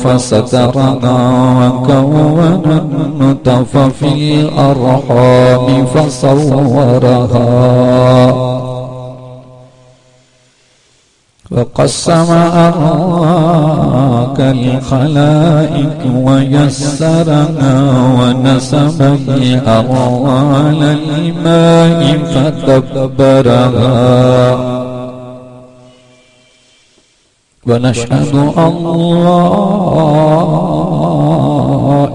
فسترها وكون النطف في الأرحام فصورها وقسم أرواك الخلائق ويسرها ونسب الأرواح الماء فدبرها ونشهد أن لا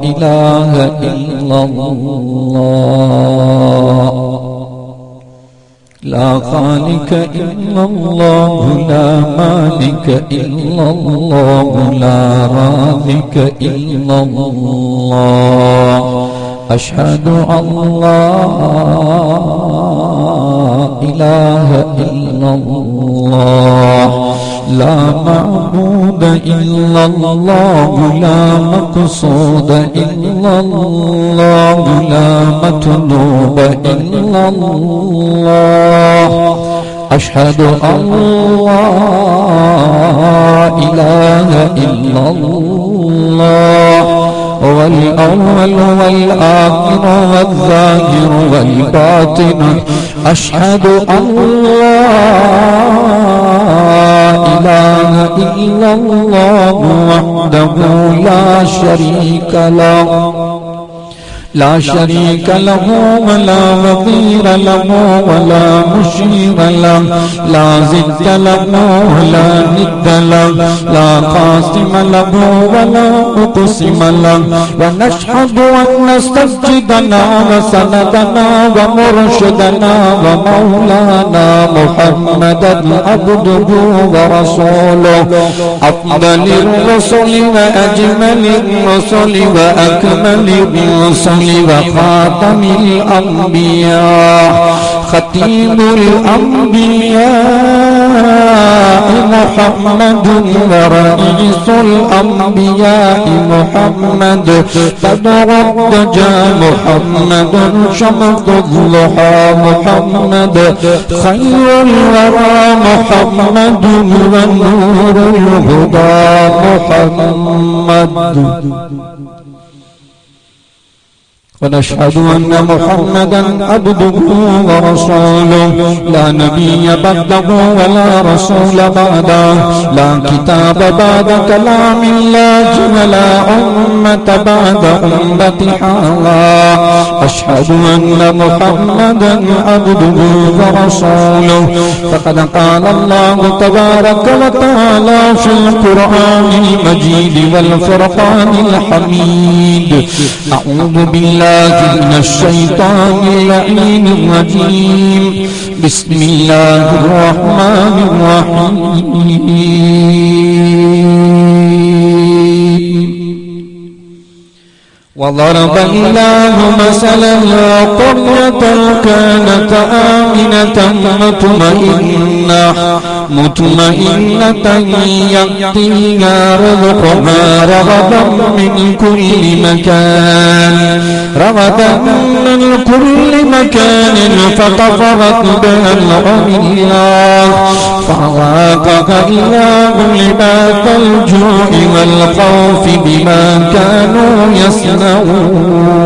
إله إلا الله لا خالق إلا الله لا مالك إلا الله لا رازق إلا الله أشهد أن لا إله إلا الله لا معبود إلا الله لا مقصود إلا الله لا مطلوب إلا الله أشهد أن لا إله إلا الله هو الأول والآخر والظاهر والباطن أشهد أن لا إله إلا الله وحده لا شريك له ولا وزير له ولا مشير له لا ضد له ولا ند له لا قاسم له ولا مقسم له ونشهد أن سيدنا وسندنا ومرشدنا ومولانا محمدا عبده ورسوله أفضل الرسل وأجمل الرسل وأكمل الرسل وخاتم الأنبياء ختيم الأنبياء محمد ورئيس الأنبياء محمد بدر الدجى محمد شمس الضحى محمد خير الورى محمد ونور الهدى محمد ونشهد أن محمدا عبده ورسوله لا نبي بعده ولا رسول بعده لا كتاب بعد كلام الله ولا أمة بعد أمتها أشهد أن محمدا عبده ورسوله فقد قال الله تبارك وتعالى في القرآن المجيد والفرقان الحميد أعوذ بالله من الشيطان اللعين الرجيم بسم الله الرحمن الرحيم وضرب الله مثلا قرية كانت آمنة مطمئنة يأتيها رزقها رغدا من كل مكان فكفرت بأنعم الله فأذاقها الله لباس الجوع والخوف بما كانوا يصنعون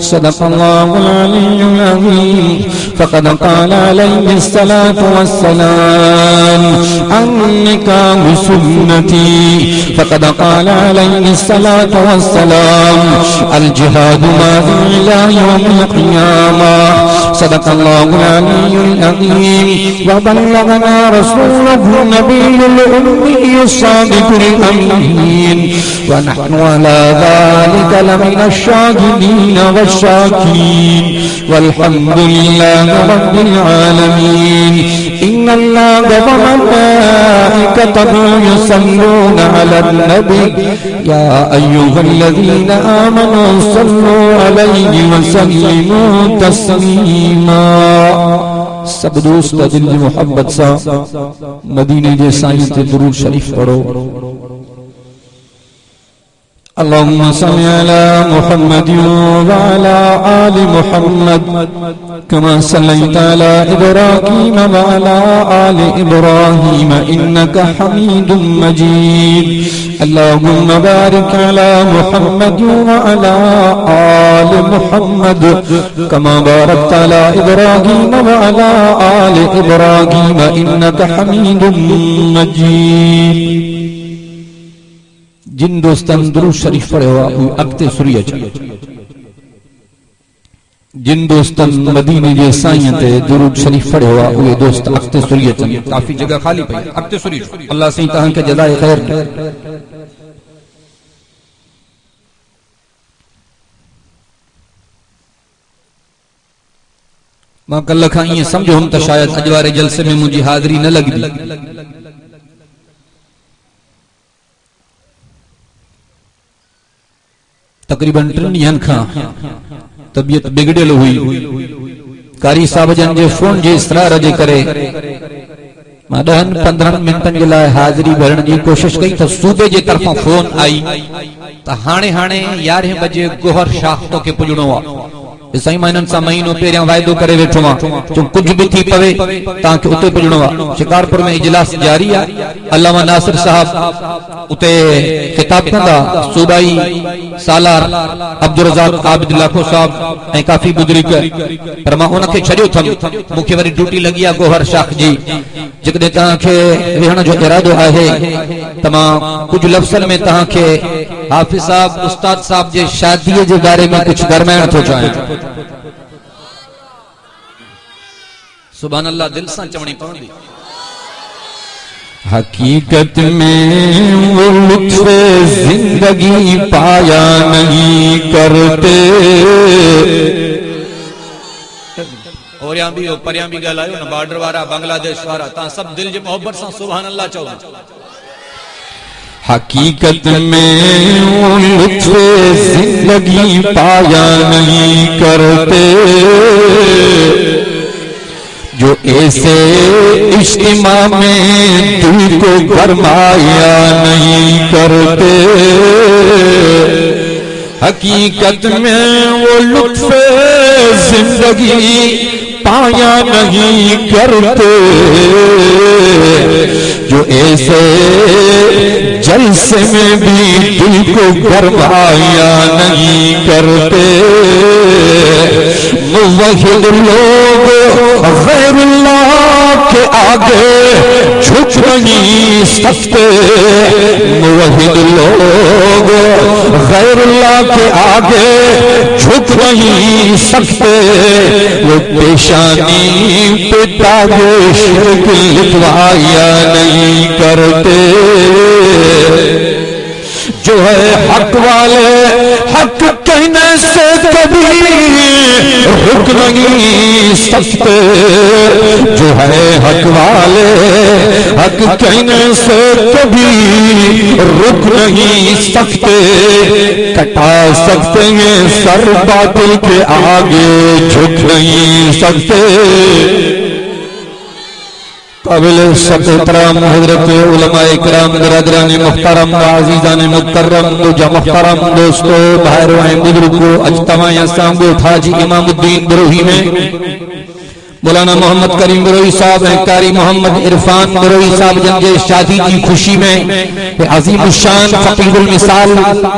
صدق الله العلي العظيم فقد قال عليه الصلاة والسلام النكاح سنتي فقد قال عليه الصلاة والسلام الجهاد ماضي إلى يوم القيامة صدق الله العلي العظيم وبلغنا رسوله النبي الأمي الصادق الأمين ونحن على ذلك لمن الشاهدين والشاكرين والحمد لله رب العالمين إن الله وملائكته يصلون على النبي يا أيها الذين آمنوا صلوا عليه وسلموا تسليما सब दोस्त दिल की मोहब्बत सा मदीने जे साईं ते दुरूद शरीफ पढ़ो अल्लाहुम्मा सल्लि अला मुहम्मद व अला आलि मुहम्मद कमा सल्लैता अला इब्राहीम व अला आलि इब्राहीम इन्नका हमीदुम मजीद। अल्लाहुम्मा बारिक अला मुहम्मद व अला आलि मुहम्मद कमा बारकता अला इब्राहीम व अला आलि इब्राहीम इन्नका हमीदुम मजीद। जिन दोस्तन दुरूद शरीफ पढ़े हुआ अगते सुरी अच, जिन दोस्तन मदीने जे साईं ते दुरूद शरीफ पढ़े हुआ उहे दोस्त अगते सुरी अच। काफी जगह खाली पई अगते सुरी। अल्लाह सही तहां के जज़ाए खैर। मां कल खां ईअं समझो हम त शायद अॼु वारे जलसे में मुंहिंजी हाज़िरी न लॻंदी। तकरीबन 3 ॾींहनि खां तबियत बिगड़ियल हुई। कारी साहब जन जे फोन जे इसरार जे करे मां 10-15 मिंटनि जे लाइ हाज़िरी भरण जी कोशिश कई त सूबे जे तरफ़ां फोन आई त हाणे 11 बजे गोहर शाख तोखे पुॼणो आहे। साईं मां हिननि सां महीनो पहिरियां वाइदो करे वेठो आहियां, जो कुझु बि थी पवे तव्हांखे उते पुॼणो आहे। शिकारपुर में इजलास जारी आहे। अल्लामा नासिर साहब उते खिताब कंदा, सूबाई सालार अब्दुल रज़ाक आबिद लाखो साहब ऐं काफ़ी बुजुर्ग, पर मां उनखे छॾियो अथमि। मूंखे वरी ड्यूटी लॻी आहे गोहर शाख जी। जेकॾहिं तव्हांखे वेहण जो इरादो आहे त मां कुझु लफ़्ज़नि में तव्हांखे हाफ़िज़ साहब उस्ताद साहब जे शादीअ जे बारे में कुझु गरमाइण थो चाहियां। सुभान अल्लाह, दिल सां चवणी पवंदी। हकीकत में वो लुत्फ़ जिंदगी पाया नहीं करते। और यहाँ भी परियां भी ॻाल्हायो न, बॉर्डर वारा बांग्लादेश वारा, तव्हां सभु दिल जे मोहब्बत सां सुभान अल्लाह चओ। हकीकत में वो लुत्फ़ जिंदगी पाया नहीं करते, जो ऐसे इज्तिमा में दिल को गरमाया नहीं करते। हकीकत में वो लुत्फ़ जिंदगी पाया नहीं करते, जो ऐसे जलसे में भी दिल को गरमाया नहीं करते। मुवहिद लोग गैरुल्लाह के आगे झुक नहीं सकते। मुवहिद लोग गैरुल्लाह के आगे झुक नहीं सकते। वो पेशानी पे तागे शिर्क लिखवाया नहीं करते। जो है हक वाले हक कहने से कभी रुक नहीं सकते। जो है हक वाले हक कहने से कभी रुक नहीं सकते। कटा सकते हैं सर बातिल के आगे झुक नहीं सकते। काबिल सत्तराम हजरत उलमाए किराम बिरादरान मुहतरम अजीजान मुकर्रम दूजा मुहतरम दोस्तों भाइयों ऐं बुजुर्गों, अज तव्हां असां ॻोठा जी इमामुद्दीन बिरोही में मौलाना मोहम्मद करीम बिरोही साहब ऐं कारी मोहम्मद इरफान बिरोही साहब जन जे शादी की खुशी में अजीम शान फकीहुल मिसाल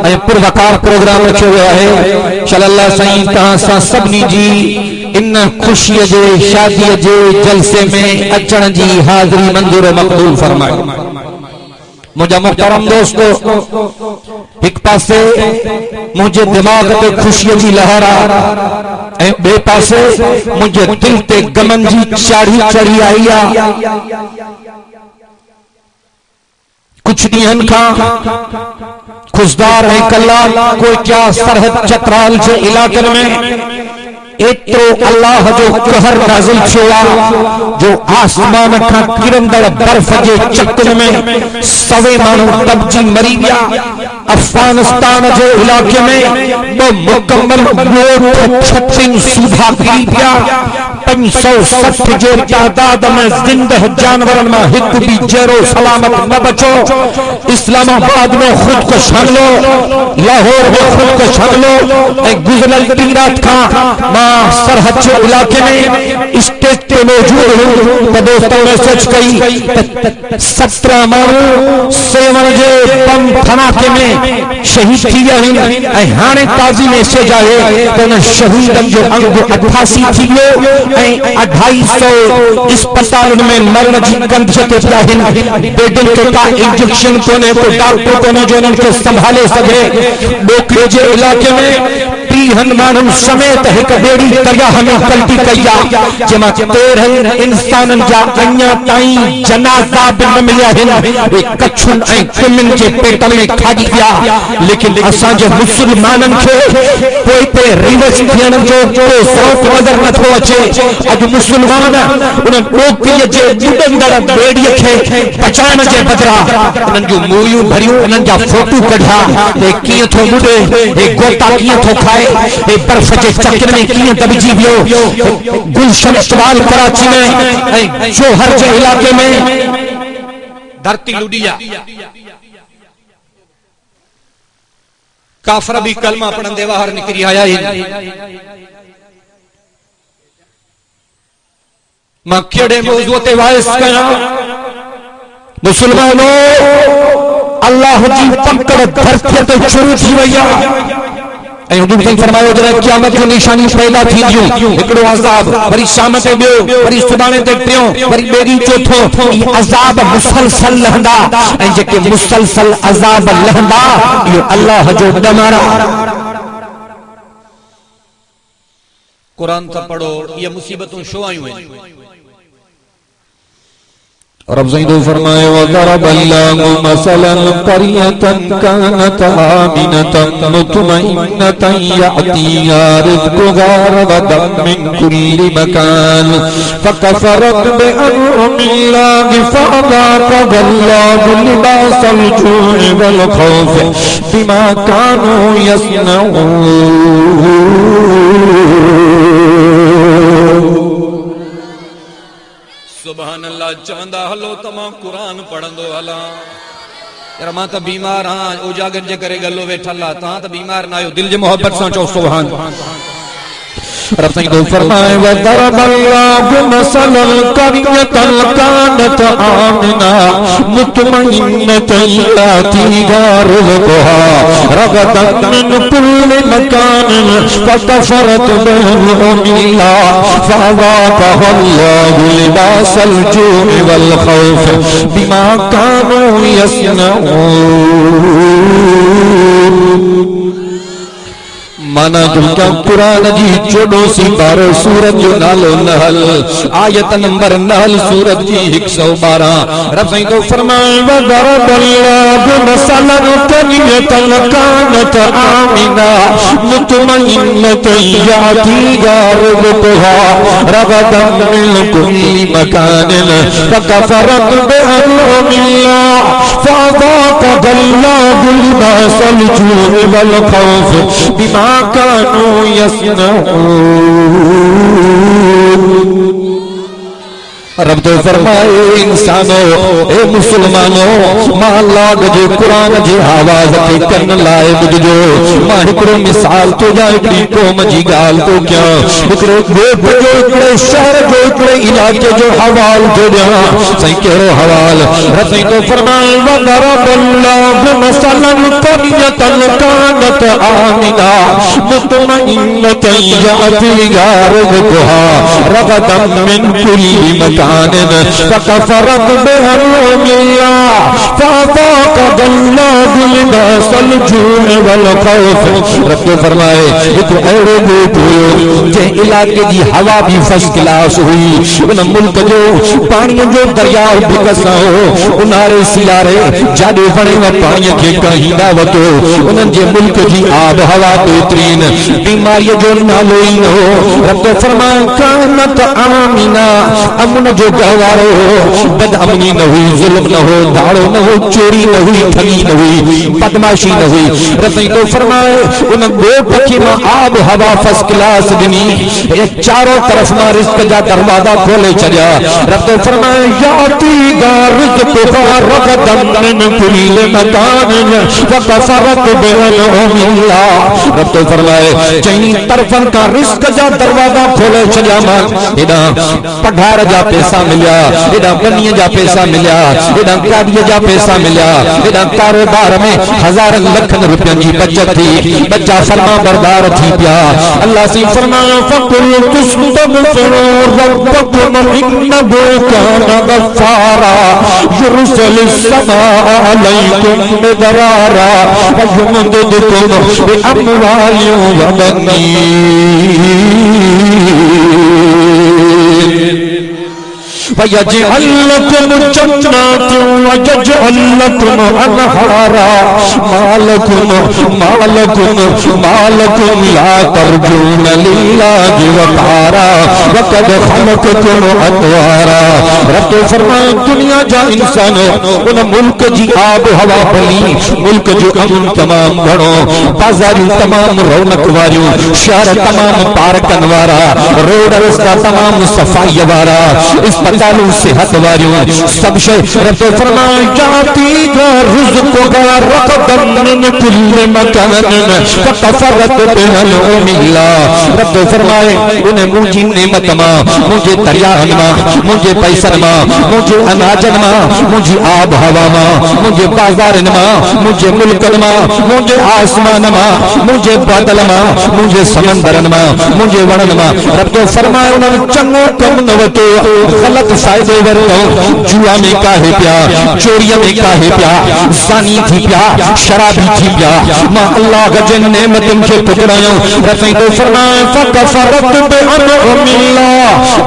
ऐं पुरवकार प्रोग्राम रखियो वियो आहे। इंशाअल्लाह साईं तव्हां सां सभिनी जी इन खुशी जे शादी जे जलसे में अचण जी हाज़िरी मंजूर मक़बूल फरमाए। मुझा मुहतरम दोस्तों, एक पासे मुझे दिमाग ते खुशी की लहर ऐं बे पासे मुझे दिल ते गमन जी चाढ़ी चढ़ी आई आ। कुछ ॾींहनि खां खुशदार ऐं कला कोयटा सरहद चतराल जे इलाक़नि में एतिरो अल्लाह जो कहर नाज़िल थियो आहे, जो आसमान खां किरंदड़ बर्फ जे चकन में सवे माण्हू दबजी मरी विया। अफगानिस्तान जे इलाक़े में 2 मुकम्मल 36 सूबा किरी पिया। 560 जे तादाद में जिंदह जानवरन में हिक भी जरो सलामत न बचो। इस्लामाबाद में खुद को हमलो, लाहौर में खुद को हमलो, गुजरल 3 रात का मां सरहद के इलाके में स्टेज पे मौजूद हूं तो दोस्तों मैसेज कई 17 मानू सेवन जे बम धमाके में शहीद थी विया ऐं हाणे ताज़ी मैसेज आहे त उन शहीदन जो अंग 88 थी वियो ऐं 250 अस्पताल में मरण जी गंध ते पिया आहिनि। बेडन ते का इंजेक्शन कोने, को डॉक्टर कोने जो उन्हनि खे संभाले सघे। ॿोकरे जे इलाके में 30 माण्हुनि समेत एक बेड़ी दरियाह में पलटी कई आहे जंहिंमां 13 इंसानन जा अञा ताईं जनाज़ा बि न मिलिया आहिनि। कच्छुनि ऐं कुमिन जे पेट में खाजी विया। लेकिन असांजे मुस्लमाननि खे कोई पे रिवर्स थियण जो कोई ज़ौक़ नज़र नथो अचे। अॼु मुस्लमान उन ॿोकरीअ जे ॿुॾंदड़ बेड़ीअ खे बचाइण जे बदिरां उन्हनि जूं मूवियूं भरियूं, उन्हनि जा फोटू कढिया। हे कीअं थो ॿुॾे, हे गोता कीअं थो खाए, हे बर्फ के चक्कर में कीअं दबजी वियो। गुलशन इकबाल कराची में ऐं शोहर जे इलाके में धरती लुडिया। काफर भी कलमा पढ़ंदे बाहर निकरी आया आहिनि। मां कहिड़े मौज़ूअ ते वाइस कयां? मुसलमानो, अल्लाह जी पकड़ धरती ते शुरू थी वई आहे। फरमायो जॾहिं क़यामत जो निशानी पैदा थींदियूं, हिकिड़ो अज़ाब, वरी शाम ते ॿियो, वरी सुभाणे ते टियों, वरी ॿेड़ी चौथो, अज़ाब मुसलसल लहंदा ऐं जेके मुसलसल अज़ाब लहंदा इहो अल्लाह जो ॾमारा। कुरान त पढ़ो, ये मुसीबतूं छो आयूं आहिनि? रब ज़ईदो फरमाए वज़रबल्लाहु मसलन क़रियतन कानत आमिनतन मुतमइन्नतन यातिहा रिज़्क़ुहा रग़दन मिन कुल्लि मकान फकफ़रत बिअनउमिल्लाहि फ़अज़ाक़हल्लाहु लिबासल जूइ वल खौफ़ि बिमा कानू यस्नऊन। सुभान अल्लाह। चवंदा हलो त मां कुरान पढ़ंदो हलां। यार मां त बीमार हां, उजागर जे करे गलो वेठल आहे। तव्हां त बीमार न आहियो, दिल जे मोहब्बत सां चओ सुभान। रब ज़ईदो फरमाए वज़रबल्लाहु मसलन क़रियतन कानत आमिना मुतमइन्नतन यातिहा रिज़्क़ुहा रग़दन मिन कुल्लि मकान फकफ़रत बिअनउमिल्लाहि फ़अज़ाक़हल्लाहु लिबासल जूइ वल खौफ़ि बिमा कानू यस्नऊन। माना दुनिया कुरान जी 14 सिपारो सूरत जो नालो नहल, आयत नंबर नहल सूरत जी 112। रब ज़ईदो फरमाए वज़रबल्लाहु मसलन क़रियतन कानत आमिना मुतमइन्नतन यातिहा रिज़्क़ुहा रग़दन मिन कुल्लि मकान फकफ़रत बिअनउमिल्लाहि फ़अज़ाक़हल्लाहु लिबासल जूइ वल खौफ़ि बिमा कानू यस्नऊन। रब तो फरमाए इंसानो, ए मुसलमानो, मां अल्लाह जे कुरान जे आवाज के कन लाए बुझो। मां हिकड़ो मिसाल तो जा हिकड़ी क़ौम जी गाल तो क्या, हिकड़ो ॻोठ जो, हिकड़े शहर जो, हिकड़े इलाके जो हवाल तो ॾियां। सही कहिड़ो हवाल? रब तो फरमाए वज़रबल्लाहु मसलन क़रियतन कानत आमिना मुतमइन्नतन यातिहा रिज़्क़ुहा रग़दन मिन कुल्लि मकान फकफ़रत बिअनउमिल्लाहि फ़अज़ाक़हल्लाहु लिबासल जूइ वल खौफ़ि। रब फरमाए हिकु अहिड़ो ॻोठ हुयो जंहिं इलाके जी हवा भी फर्स्ट क्लास हुई, उन मुल्क जो पाणीअ जो दरियाउ भी कसां हो। उन्हारे सियारे जाॾे वणे पाणीअ खे कहींदा रहमत उन्हनि जे मुल्क जी आब हवा बेहतरीन बीमारी जो नालो ई न हो रब फरमाए कानत आमीना अमन जो गहवारो बद अमनी न हुई जुल्म न हो दाड़ो न हो चोरी न हुई ठगी न हुई बदमाशी न हुई रब तो फरमाए उन ॿियो पखी मां आब हवा फर्स्ट क्लास ॾिनी चारों तरफ मां रिस्क जा दरवाजा खोले छॾिया रब तो फरमाए याती गारिक पुकार रगदम min कुल मकान वकफरत बिल उमिल्ला रब तो फरमाए चई तरफन का रिस्क जा दरवाजा खोले छॾिया मां एॾा पघार जा पैसा मिलिया एॾा बनीअ जा पैसा मिलिया एॾा गाॾीअ जा पैसा मिलिया एॾा कारोबार में हज़ारनि लखनि रुपयनि जी बचत थी बच्चा फरमा बरदार थी पिया अल्लाह से फरमाया फकुल तुस्तगफिरू रब्बकुम इन्नहु काना गफ्फारा युरसिलिस समा अलैकुम मिदरारा व युमदिदकुम बिअमवालिन व बनीन वयजअल लकुम जन्नातिन वयजअल लकुम अनहारा मालकुम ला तर्जून लिल्लाहि वक़ारा वक़द खलक़कुम अतवारा रब तो फरमाए दुनिया जा इंसान उन मुल्क जी आब हवा भली मुल्क जो अमन तमाम घणो बाजारियूं तमाम रौनक वारियूं शहर तमाम पार्कन वारा रोड रस्ता तमाम सफाई वारा अस्पतालूं सेहत वारियूं सब शइ रब तो फरमाए जाती का रिज़्क़ का रक़दम मिन कुल्ल मकान फकफरत बिल उमिल्ला रब तो फरमाए उन मुंहिंजी नेमत मां मुंहिंजे दरियाहनि मां मुंहिंजे पैसनि मां मुंहिंजे अनाजनि मां मुंहिंजी आब हवा मां मुंहिंजे बाज़ारनि मां मुंहिंजे मुल्कनि मां मुंहिंजे आसमान मां मुंहिंजे बादल मां मुंहिंजे समंदरनि मां मुंहिंजे वणनि मां रब तो फरमाए उन्हनि चङो कम न वरितो गलत फायदे वरितो जुआ में काहे पिया चोरीअ में काहे पिया ज़ानी थी पिया शराबी थी पिया मां अल्लाह जे नेमतुनि खे टुकरायो रब तो फरमाए फकफरत बिअनउमिल्ला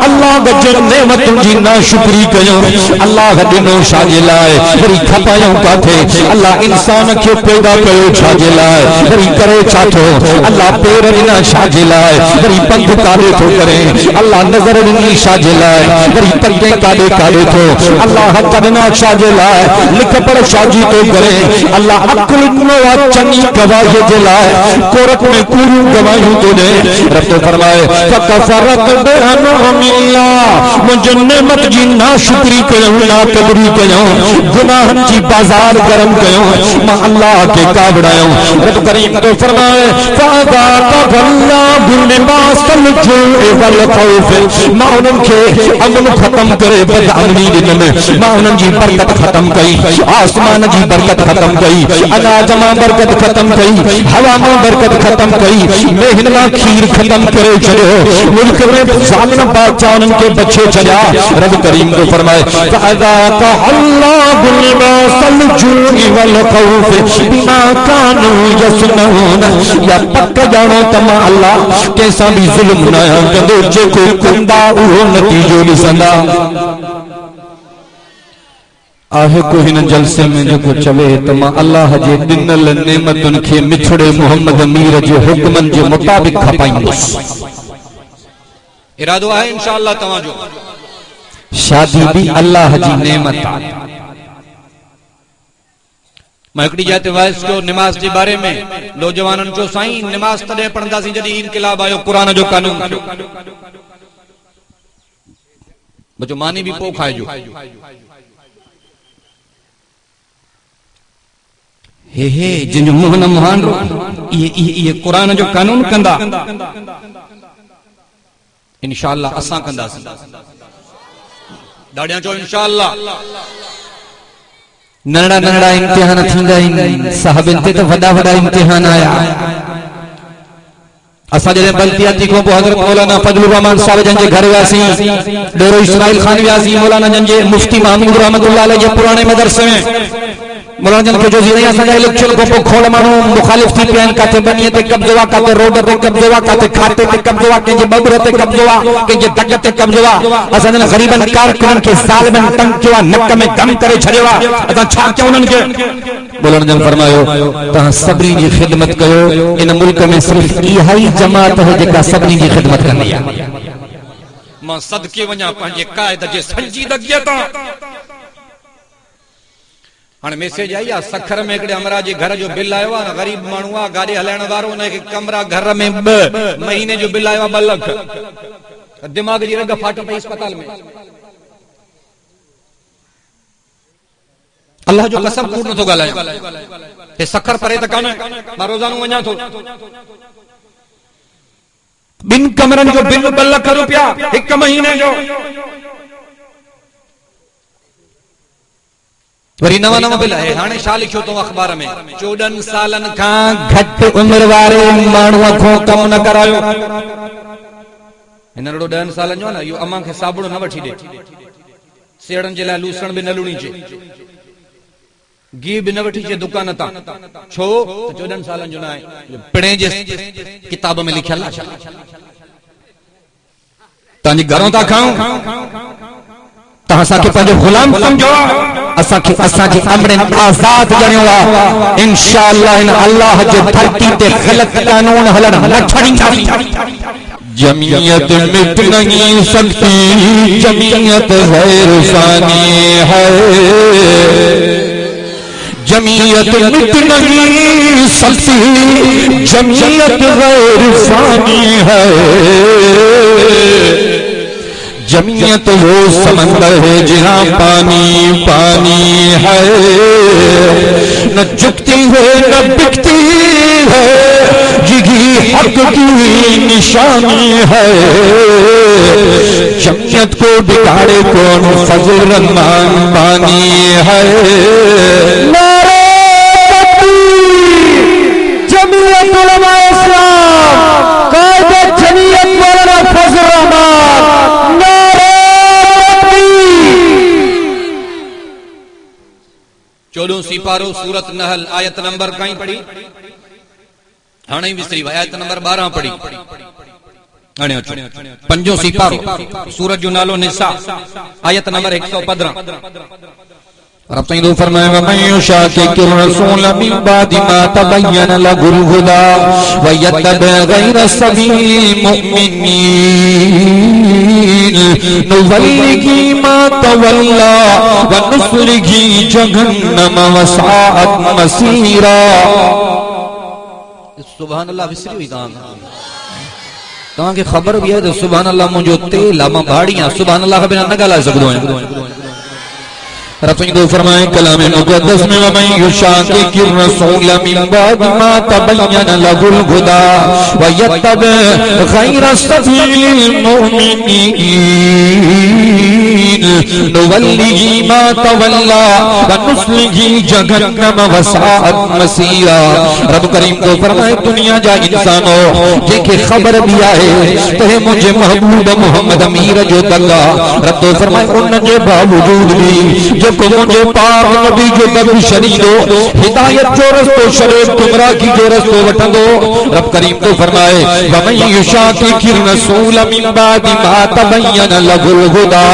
अल्लाह जे नेमतुनि जी नाशुक्री कयो अल्लाह ॾिनो छा जे लाइ वरी खपायो काथे अल्लाह इंसान खे पैदा कयो छा जे लाइ वरी करे छा थो अल्लाह पेर ॾिना छा जे लाइ वरी पंध काॾे थो करे अल्लाह नज़र ॾिनी छा जे लाइ वरी पंधे काॾे काॾे थो अल्लाह हथ ॾिना छा जे लाइ लिख पढ़ छा जी थो करे अल्लाह अकुल ॾिनो आहे चङी गवाहीअ जे लाइ कोर्ट में कूड़ियूं गवाहियूं थो ॾे रब तो फरमाए फकफरत बिअनउमिल्ला मुंहिंजे नेमत जी नाशुक्री कयो नाक़दरी कयो गुनाहनि जी बाज़ार गरम कयो मां अल्लाह खे कावड़ायो रब करीम तो फरमाए फ़अज़ाक़ अल्लाहु लिबासल जुइ वल ख़ौफ़ मां उन्हनि खे अमन ख़त्म करे बदअमनी ॾिनमि मां उन्हनि जी बरकत ख़त्म कई आसमान जी बरकत ख़त्म कई अनाज मां बरकत ख़त्म कई हवा मां बरकत ख़त्म कई मेहन मां खीर ख़त्म करे छॾियो मुल्क में ज़ालिम बादशाह उन्हनि खे बचे छॾिया रब करीम तो फरमाए फ़अज़ाक़ अल्लाहु लिबासल जुइ वल ख़ौफ़ बिमा कानू यसनऊन या पक ॼाणो त मां अल्लाह कंहिंसां बि ज़ुल्म न कंदो जेको कंदा उहो नतीजो ॾिसंदा आहे को हिन जलसे में जेको चवे त मां अल्लाह जे ॾिनल नेमतुनि खे मिठड़े मोहम्मद मीर जे हुक्मनि जे मुताबिक़ खपाईंदुसि इरादो आहे इंशाअल्लाह तव्हांजो शादी भी अल्लाह जी नेमत आहे मैं हिकिड़ी जाते वाइस जो नमाज के बारे में नौजवाननि जो साईं नमाज तॾहिं पढ़ंदासीं जॾहिं इनकलाब आयो क़ुरान जो कानून थियो बचो मानी भी पोइ खाइजो हे जिन मोहन महान ये कुरान जो कानून कंदा इंशाअल्लाह असां कंदासीं दाड़ियां चो इंशाअल्लाह नंढड़ा नंढड़ा इम्तिहान थींदा आहिनि साहबनि ते त वॾा वॾा इम्तिहान आया असां जॾहिं बल्तियाती खां पोइ हज़रत मौलाना फजलुर रहमान साहब जन जे घर वियासीं डेरो इस्माइल खान वियासीं मौलाना जन जे मुफ्ती महमूद रहमतुल्लाह अलैह जे पुराने मदरसे में मौलाना जन खे जो जी असांजा इलेक्शन खां पोइ खोड़ माण्हू मुखालिफ़ थी पिया आहिनि काथे बनीअ ते कब्ज़ो आहे काथे रोड ते कब्ज़ो आहे काथे खाते ते कब्ज़ो आहे कंहिंजे बबुर ते कब्ज़ो आहे कंहिंजे दग ते कब्ज़ो आहे असांजनि ग़रीबनि कारकुननि खे ज़ालिमनि तंग कयो आहे नक में दम करे छॾियो आहे असां छा कयूं उन्हनि खे बोलन जन फरमायो तहां सभनी जी खिदमत कयो। इन मुल्क में सिर्फ इहा ही जमात है जेका सभनी जी खिदमत कंदी आहे। मां सदके वञा पंहिंजे क़ाइद जे संजीदगीअ तां। हाणे मैसेज आई आहे सखर में हिकिड़े अमरा जे घर जो बिल आयो आहे न, ग़रीब माण्हू आहे, गाॾी हलाइण वारो, हुनखे कमरा घर में 2 महीने जो बिल आयो आहे 2 लख। दिमाग़ जी रग फाटी पई अस्पताल में। अल्लाह जो कसम कूड़ नथो ॻाल्हायां, हे सखर परे त कान्हे, मां रोज़ानो वञा थो। 2 कमरनि जो बिल 2 लख रुपया 1 महीने जो। वरी नवा नवा बिल आहे। हाणे छा लिखियो अथऊं अख़बार में, 14 सालनि खां घटि उमिरि वारे माण्हूअ खां कमु न करायो। हिन रुड़ो 10 सालनि जो न, इहो अम्मा खे साबुण न वठी ॾे, सेड़नि जे लाइ लूसण बि न लुणी चे, घी बि न वठी चे दुकान तां। छो त 14 सालनि जो न आहे, पिणे जे किताब में लिखियल आहे। तव्हांजे घरों था खाऊं, तव्हां असांखे पंहिंजो गुलाम सम्झो, असांजी अमरनि आज़ाद ॼणियो आहे। इंशाअल्लाह इन अल्लाह जे धरती ते ग़लत कानून हलण न छॾींदासीं। जमीयत मिट नहीं सकती, जमीयत गैर फानी है, जमीयत मिट नहीं सकती, जमीयत गैर फानी है। जमीयत वो समंदर है जहाँ पानी पानी है, न झुकती है न बिकती है, यही हक की निशानी है। जमीयत को बिगाड़े कौन, फजल रहमान पानी है। नारे तकबीर, जमीयत उलमा इस्लाम, कायदे जमीयत मौलाना फजल रहमान। नारे तकबीर। 14 सिपारो सूरत नहल आयत नंबर कहीं पढ़ी, हाणे विसरी वई, आयत नंबर 12 पढ़ी। हाणे अचो 5 सिपारो सूरत जो नालो निसा, आयत नंबर 115। रब तईं फरमाए वमन युशाकिर रसूल मिन बादि मा तबय्यन लहुल हुदा व यत्तबि गैर सबीलिल मुमिनीन नुवल्लिही मा तवल्ला व नुस्लिही जहन्नम व साअत मसीरा। सुभान अल्लाह विसरी हुई तव्हां खे ख़बर बि आहे त सुभान अल्लाह मुंहिंजो तेल आहे, मां भाड़ी आहियां, सुभान अल्लाह बिना न ॻाल्हाए सघंदो आहियां। रसूल फरमाए कलाम मुक़द्दस में वमन युशाकिर रसूल मिन बादि मा तबय्यन लहुल हुदा व यत्तबि गैर सबीलिल मुमिनीन नुवल्लिही मा तवल्ला व नुस्लिही जहन्नम व साअत मसीरा। रब करीम को फरमाए दुनिया जा इंसानो जेके ख़बर भी आहे त हे मुंहिंजे महबूब मोहम्मद अमीर जो दगा, रब तो फरमाए उन जे बावजूद भी जेको मुझे पाक नबी जो दग शरीदो हिदायत जो रस्तो शरे गुमराही जो रस्तो वठंदो। रब करीम तो फरमाए वमन युशाकिर रसूल मिन बादि मा तबय्यन लहुल हुदा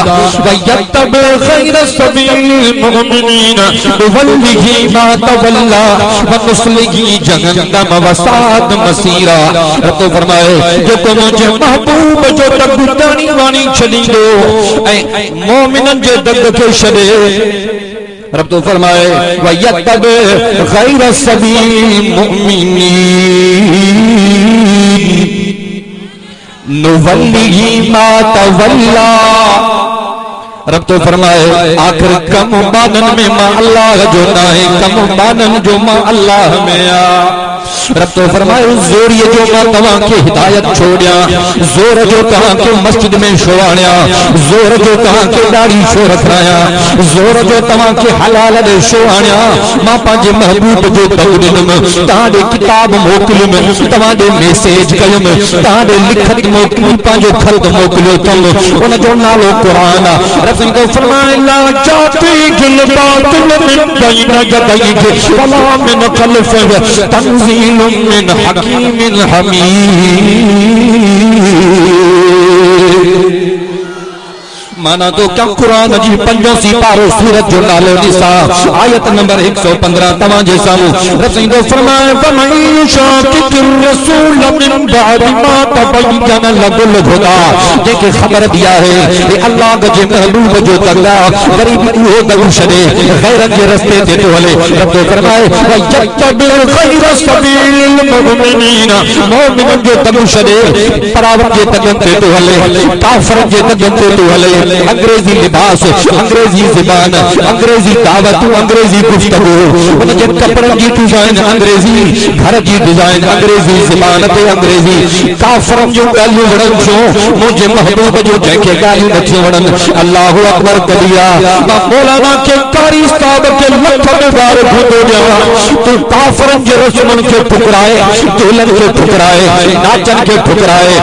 व यत्तबि गैर सबीलिल मुमिनीन नुवल्लिही मा तवल्ला व नुस्लिही जहन्नम व साअत मसीरा। रब तो फरमाए जेको मुझे महबूब जो दग ताणी वाणी छॾींदो ऐं मोमिनन जे दग खे छॾे। रब तो फरमाए व यत्तबि गैर सबीलिल मुमिनीन नुवल्लिही मा तवल्ला। रब तो फरमाए आखिर कम बानन में मां अल्लाह जो ना है, कम बानन जो मां अल्लाह में आ। रब तो फरमाए जोरिए जो मां तव्हां खे हिदायत छोड़िया, जोर जो तव्हां खे मस्जिद में छो आणिया, जोर जो तव्हां खे दाढ़ी छो रखाया, जोर जो तव्हां खे हलाल ॾे छो आणिया। मां पंहिंजे महबूब जो दग ॾिनुमि, तव्हां ॾे किताब मोकिलियुमि, तव्हां ॾे मैसेज कयुमि, तव्हां ॾे लिखत मोकिली, पंहिंजो ख़त मोकिलियो अथमि, उन जो नालो क़ुरान आहे। रब तो फरमाए ला जातिल बातिल मिन बैन यदैहि वला मिन खल्फिहि तंज़ील मिन हकीमिन हमीद। माना तो क्या कुरान जी 5 सिपारो सूरत जो नालो निसा आयत नंबर 115 तवाजे सामू रसूल फरमाए फमन रसूल मिन बाद मा तबय्यन लहुल हुदा जेके खबर दिया है कि अल्लाह के महबूब जो तगड़ा गरीबी हो दगु छदे गैरत के रास्ते ते तो हले रब फरमाए वयत्तबिल खैर सबील मुमिनीन मोमिन जो दगु छदे परावत के तगन ते तो हले काफर के तगन ते तो हले अंग्रेजी लिबास अंग्रेजी ज़बान अंग्रेजी दावत अंग्रेजी गुफ्तगू उनके कपड़े की डिजाइन अंग्रेजी घर की डिजाइन अंग्रेजी ज़बान पे अंग्रेजी काफर जो गालियों वड़न छो मुझे महबूब जो जैके गालियों नथी वड़न अल्लाहु अकबर कदिया मौलाना के कारी साहब के लख में बार घुटो जावा तो काफर के रस्मन के ठुकराए दुल्हन के ठुकराए नाचन के ठुकराए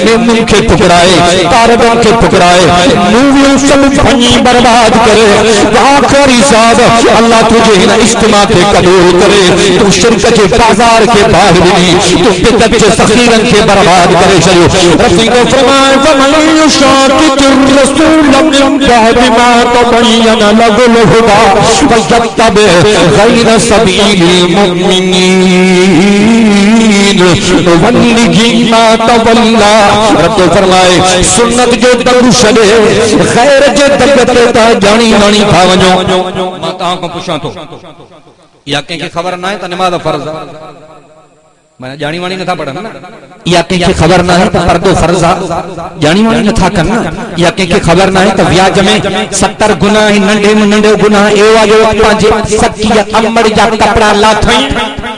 मेमन के ठुकराए तारगन के ठुकराए मूवियों सब फनी बर्बाद करे आखिरी साहब अल्लाह तुझे इन इज्तिमा के कबूल करे तू शिरक के बाजार के बाहर भी तू बिदअत के सखीरन के बर्बाद करे चलो रसूल फरमाए फमन युशाकिर रसूल मिन बाद मा तबय्यन लहुल हुदा वयत्तबि गैर सबीलिल मुमिनीन वल्लिही मा तवल्ला रब फरमाए सुन्नत जो दगु छडे खैर जे दगते ता जानी मानी खा वञो मां तव्हां खां पुछां थो या कंहिंखे ख़बर न आहे त नमाज़ फर्ज़ आहे माना जानी वाणी नथा पढ़न ना या कंहिंखे ख़बर न आहे त पर्दो फर्ज़ आहे जानी वाणी नथा कन या कंहिंखे ख़बर न आहे त व्याज में 70 गुनाह नंढे में नंढो गुनाह एवा जो पंहिंजे सखीअ अमड़ जा कपड़ा लाथई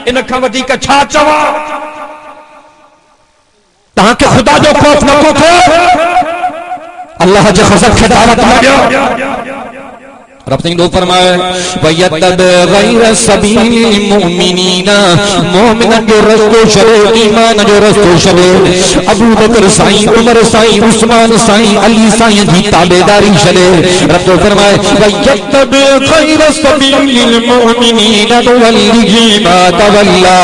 इन खां वधीक छा चवां तव्हांखे ख़ुदा जो खौफ न को थिए अल्लाह जे ख़ज़र खे दावत न ॾियो रब सिंह फरमाए वयत्तब गैर सबील मुमिनीना मोमिनन जो रस्तो छड़े ईमान जो रस्तो छड़े अबू बकर साईं उमर साईं उस्मान साईं अली साईं जी ताबेदारी छड़े रब फरमाए वयत्तब गैर सबील मुमिनीना वल्लिही मा तवल्ला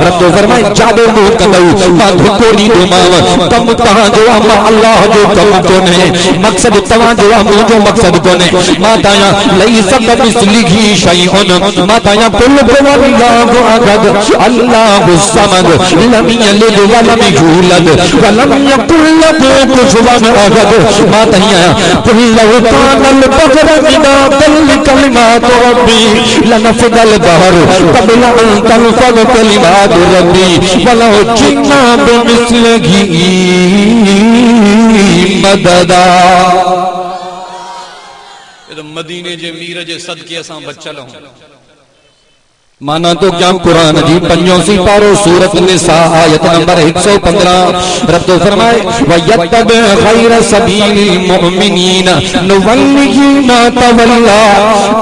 रब फरमाए जादो मो कंदो मां धोको ॾींदो मां कम तव्हां जो मां अल्लाह जो कम कोन्हे मक़सद तव्हां जो मुंहिंजो मक़सद कोन्हे मां तव्हां लईस कमिस्लिही शैउन माताया कुल हुवल्लाहु अहद अल्लाहु समद लम यलिद व लम यूलद व लम यकुल लहु कुफुवन अहद माताया कुल लहु कानल बगर बिना बल कलिमात रब्बी लनफदल बहर क़ब्ल अन तनफद कलिमात रब्बी वलौ जिन्ना बिमिस्लिही मददा मदीने जे मीर जे सदके असां बचल हूं माना तो क्या कुरान जी 5 सिपारो सूरत निसा आयत नंबर 115 रब तो फरमाए वयत्तब गैर सबीलिल मुमिनीन नुवल्लिही मा तवल्ला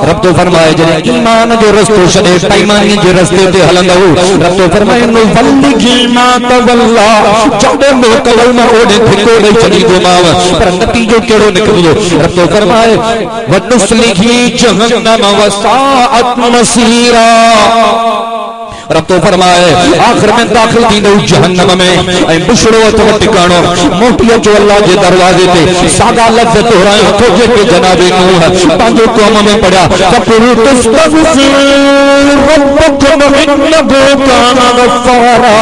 रब तो फरमाए जने ईमान जो रस्तो छडे बेईमानी जे रस्ते ते हलंदो रब तो फरमाए नुवल्लिही मा तवल्ला जडे मोकल न ओडे धिको दे चली दो माव पर नतीजो केड़ो निकलो रब तो फरमाए वनुस्लिही जहन्नम वसाअत मसीरा रब तो फरमाए आखिर में दाखिल थी जहन्नम में ऐ बुशड़ो अथव टिकाणो मोटियो जो अल्लाह जे दरवाजे ते सादा लफ्ज़ दोहरायो तो जेके जनाबे नूह पंहिंजो क़ौम में पढ़या फकुरु तस्तगफिर रब्बकुम इन्नहु कान गफ्फारा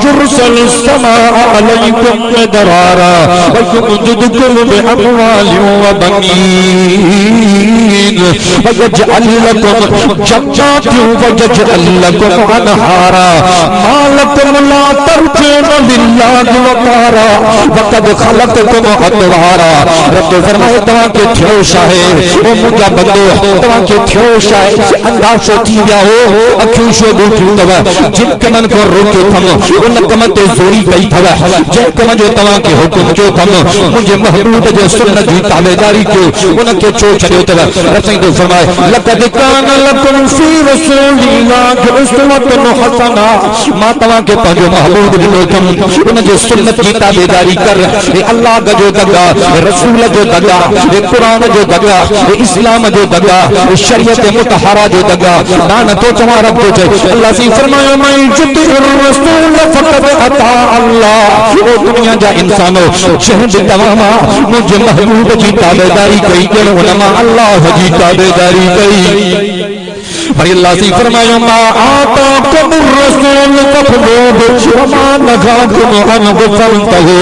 युरसिल समाअ अलैकुम मिदरारा व युमदिदकुम बिअमवालिन व बनीन व यजअल लकुम जन्नातिन व यजअल लकुम अनहारा मालकुम ला तर्जुन लिल्लाहि वकारा वक़द खलक़कुम अतवारा रब फरमाए तव्हां के थियो शाहे ओ मुंहिंजा बंदो तव्हां के थियो शाहे अंदाज़ो थी विया हो अखियूं छो ॿुधियूं अथव जिन कमनि खां रोकियो अथमि उन कम ते ज़ोरी कई अथव जंहिं कम जो तव्हां खे हुकुम कयो अथमि मुंहिंजे महबूब जे सुन्नत जी ताबेदारी कयो उनखे छो छॾियो अथव रब फरमाए लक़द कान लकुम फ़ी रसूलिल्लाहि उस्वतुन उसवतुन हसना मां तवा के पंहिंजो महबूब ॾिनो अथमि उन जे सुन्नत जी ताबेदारी कर अल्लाह जो दगा रसूल जो दगा कुरान जो दगा इस्लाम जो दगा शरीयत मुतहरा जो दगा नान तो चवा रब तो चए अल्लाह सी फरमायो मैं जुतिर रसूल फकत अता अल्लाह ओ दुनिया जा इंसानो जंहिं तमामा मुझे महबूब जी ताबेदारी कई ॼण उनमा अल्लाह जी ताबेदारी कई पर अल्लाह सी फरमायो मा आता कम रसूल फखुद वमा नगाकुम अन फंतहु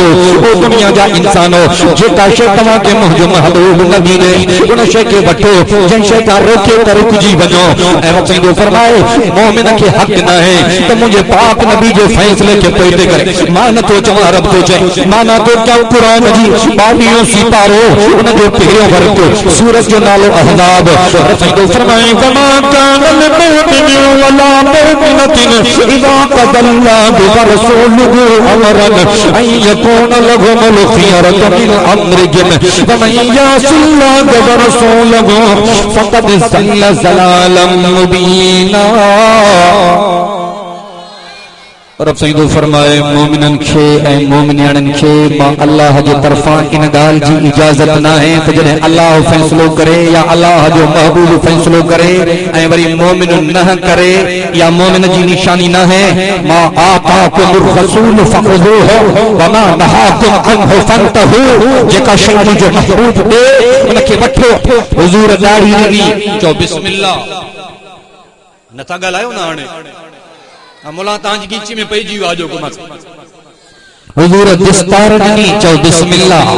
ओ दुनिया जा इंसानो जेका शे तवा के मुझे महबूब नबी ने उन शे के वठो जन शे का रोके कर कुजी वञो ऐं रब जो फरमाए मोमिन के हक न है तो मुझे पाक नबी जे फैसले के पैदे करे मां न तो चवा रब तो चए मां न तो क्या कुरान जी 22 सितारो उन जो पहिरियों वर्ग सूरज जो नालो अहज़ाब रब जो फरमाए वमा المؤمن ولا مؤمنة إذا قضى الله ورسوله أمرا أن يكون لهم الخيرة من أمرهم ومن يعص الله ورسوله فقد ضل ضلالا مبينا रब सईदो फरमाए मोमिनन खे ऐं मोमिनियाणन खे मां अल्लाह जे तरफां इन गाल जी इजाजत न है त जॾहिं अल्लाह फैसलो करे या अल्लाह जो महबूब फैसलो करे ऐं वरी मोमिन न करे या मोमिन जी निशानी न है मां आताकुम रसूल फखुदूहु व मा नहाकुम अन्हु फंतहु जेका शै जो महबूब दे उन खे वठो हुजूर दाढ़ी ॾिनी चओ बिस्मिल्लाह नथा ॻाल्हायो न हाणे मुला तांजी गीची में पईजी वियो आजो कुमत हुजूर दस्तार ॾिनी चओ बिस्मिल्लाह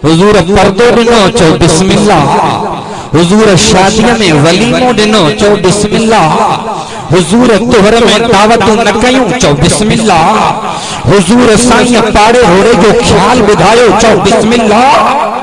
हुजूर पर्दो ॾिनो चओ बिस्मिल्लाह हुजूर शादीअ में वलीमो ॾिनो चओ बिस्मिल्लाह हुजूर तोहर में दावतूं न कयूं चओ बिस्मिल्लाह हुजूर साईं पाड़े होड़े जो ख्याल ॿुधायो चओ बिस्मिल्लाह